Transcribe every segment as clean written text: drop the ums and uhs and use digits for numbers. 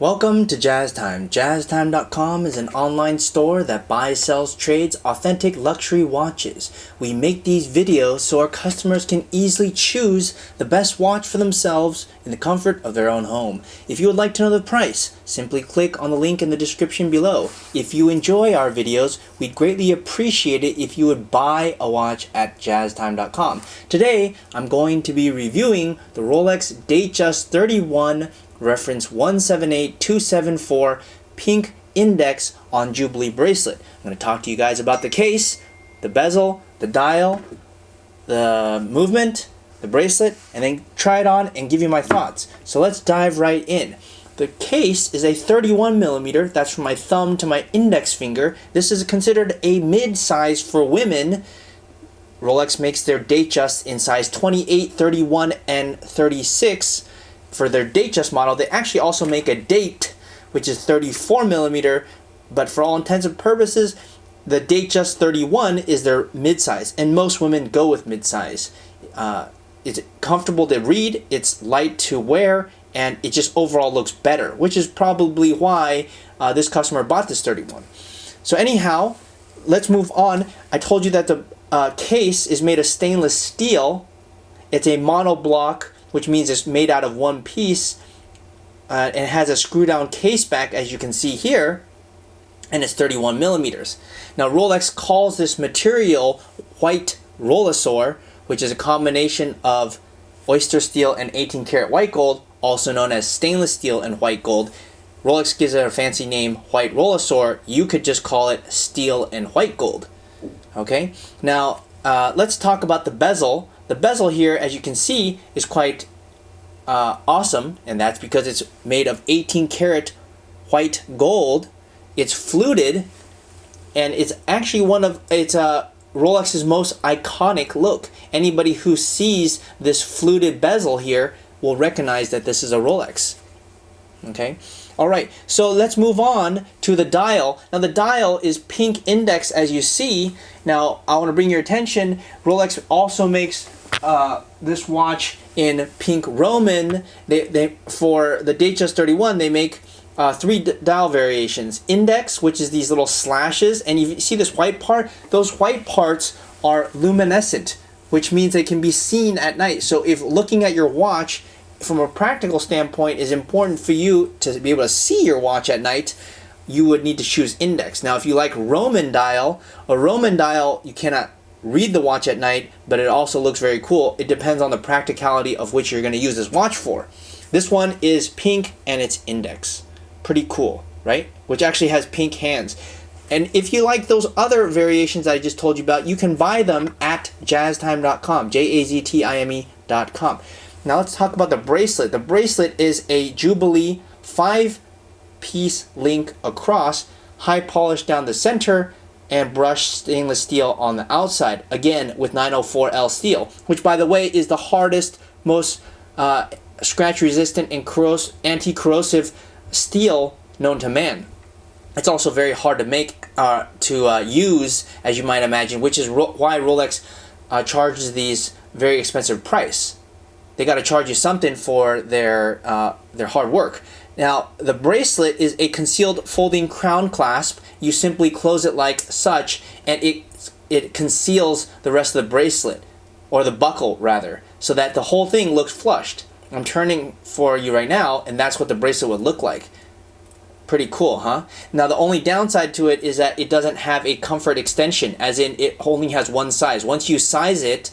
Welcome to Jazz Time. JazzTime.com is an online store that buys, sells, trades authentic luxury watches. We make these videos so our customers can easily choose the best watch for themselves in the comfort of their own home. If you would like to know the price, simply click on the link in the description below. If you enjoy our videos, we'd greatly appreciate it if you would buy a watch at JazzTime.com. Today, I'm going to be reviewing the Rolex Datejust 31 reference 178274 pink index on Jubilee bracelet. I'm going to talk to you guys about the case, the bezel, the dial, the movement, the bracelet, and then try it on and give you my thoughts. So let's dive right in. The case is a 31 millimeter, that's from my thumb to my index finger. This is considered a mid-size for women. Rolex makes their Datejust in size 28, 31, and 36. For their Datejust model, they actually also make a Date, which is 34 millimeter, but for all intents and purposes, the Datejust 31 is their mid-size, and most women go with mid-size. It's comfortable to read, it's light to wear, and it just overall looks better, which is probably why this customer bought this 31. So anyhow, let's move on. I told you that the case is made of stainless steel. It's a monoblock, which means it's made out of one piece, and it has a screw down case back, as you can see here, and it's 31 millimeters. Now Rolex calls this material white Rolesor, which is a combination of oyster steel and 18 karat white gold, also known as stainless steel and white gold. Rolex gives it a fancy name, white Rolesor. You could just call it steel and white gold. Okay, now let's talk about the bezel. The bezel here, as you can see, is quite awesome, and that's because it's made of 18 karat white gold. It's fluted, and it's actually Rolex's most iconic look. Anybody who sees this fluted bezel here will recognize that this is a Rolex. Okay, all right, so let's move on to the dial. Now the dial is pink index, as you see. Now I want to bring your attention, Rolex also makes this watch in pink Roman. For the Datejust 31, they make three dial variations. Index, which is these little slashes, and you see this white part? Those white parts are luminescent, which means they can be seen at night. So if looking at your watch from a practical standpoint is important for you to be able to see your watch at night, you would need to choose index. Now if you like Roman dial, a Roman dial, you cannot read the watch at night, but it also looks very cool. It depends on the practicality of which you're going to use this watch for. This one is pink and it's index. Pretty cool, right? Which actually has pink hands. And if you like those other variations I just told you about, you can buy them at jazztime.com, JAZTIME.com. Now let's talk about the bracelet. The bracelet is a Jubilee 5-piece link across, high polish down the center, and brushed stainless steel on the outside, again with 904L steel, which by the way is the hardest, most scratch resistant and anti-corrosive steel known to man. It's also very hard to make, to use, as you might imagine, which is why Rolex charges these very expensive price. They got to charge you something for their hard work. Now, the bracelet is a concealed folding crown clasp. You simply close it like such, and it conceals the rest of the bracelet, or the buckle rather, so that the whole thing looks flushed. I'm turning for you right now, and that's what the bracelet would look like. Pretty cool, huh? Now, the only downside to it is that it doesn't have a comfort extension, as in it only has one size. Once you size it,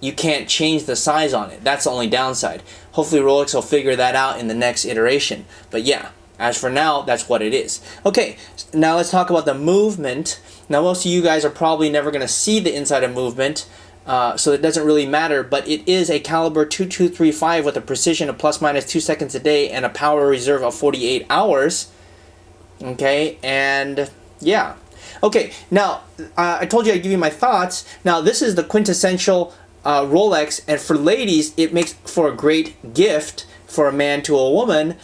you can't change the size on it. That's the only downside. Hopefully Rolex will figure that out in the next iteration. But yeah, as for now, that's what it is. Okay, now let's talk about the movement. Now most of you guys are probably never going to see the inside of movement, so it doesn't really matter, but it is a caliber 2235 with a precision of ±2 seconds a day and a power reserve of 48 hours. Okay, and yeah. Okay, now I told you I'd give you my thoughts. Now this is the quintessential Rolex, and for ladies it makes for a great gift for a man to a woman.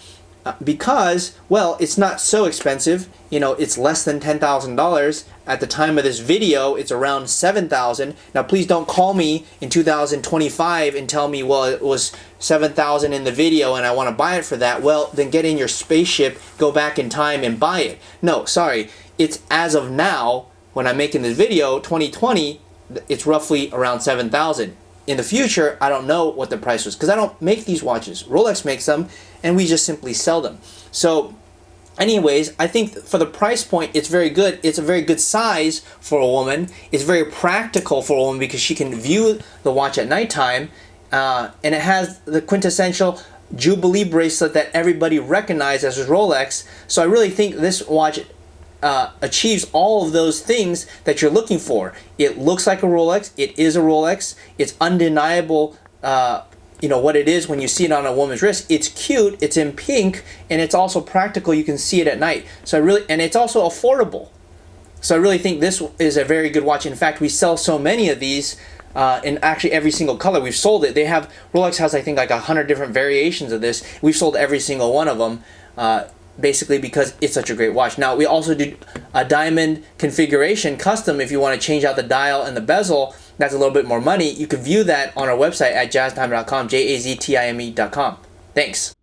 because, well, it's not so expensive. You know, it's less than $10,000. At the time of this video, it's around $7,000. Now, please don't call me in 2025 and tell me, well, it was $7,000 in the video and I want to buy it for that. Well, then get in your spaceship, go back in time and buy it. No, sorry. It's as of now, when I'm making this video, 2020, it's roughly around $7,000. In the future, I don't know what the price was because I don't make these watches. Rolex makes them, and we just simply sell them. So anyways, I think for the price point, it's very good. It's a very good size for a woman. It's very practical for a woman because she can view the watch at nighttime, and it has the quintessential Jubilee bracelet that everybody recognizes as Rolex. So I really think this watch achieves all of those things that you're looking for. It looks like a Rolex. It is a Rolex. It's undeniable, you know, what it is when you see it on a woman's wrist. It's cute. It's in pink, and it's also practical. You can see it at night. So and it's also affordable. So I really think this is a very good watch. In fact, we sell so many of these in actually every single color. We've sold it. Rolex has, I think, like 100 different variations of this. We've sold every single one of them. Basically because it's such a great watch. Now, we also do a diamond configuration custom. If you want to change out the dial and the bezel, that's a little bit more money. You can view that on our website at jazztime.com, jaztime.com. Thanks.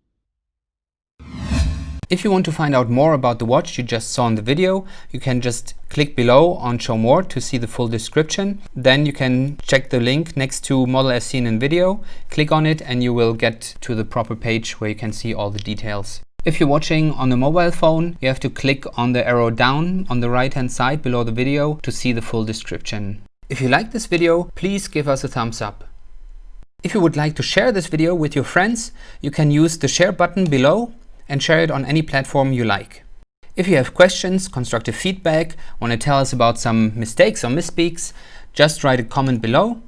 If you want to find out more about the watch you just saw in the video, you can just click below on Show More to see the full description. Then you can check the link next to model as seen in video, click on it, and you will get to the proper page where you can see all the details. If you're watching on a mobile phone, you have to click on the arrow down on the right hand side below the video to see the full description. If you like this video, please give us a thumbs up. If you would like to share this video with your friends, you can use the share button below and share it on any platform you like. If you have questions, constructive feedback, want to tell us about some mistakes or misspeaks, just write a comment below.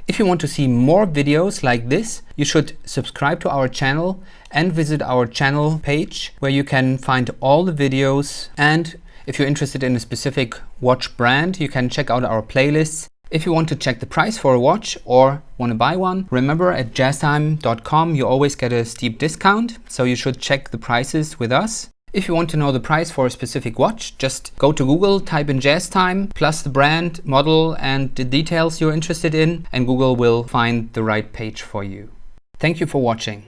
If you want to see more videos like this, you should subscribe to our channel and visit our channel page where you can find all the videos. And if you're interested in a specific watch brand, you can check out our playlists. If you want to check the price for a watch or want to buy one, remember at jazztime.com you always get a steep discount, so you should check the prices with us. If you want to know the price for a specific watch, just go to Google, type in Jazz Time, plus the brand, model, and the details you're interested in, and Google will find the right page for you. Thank you for watching.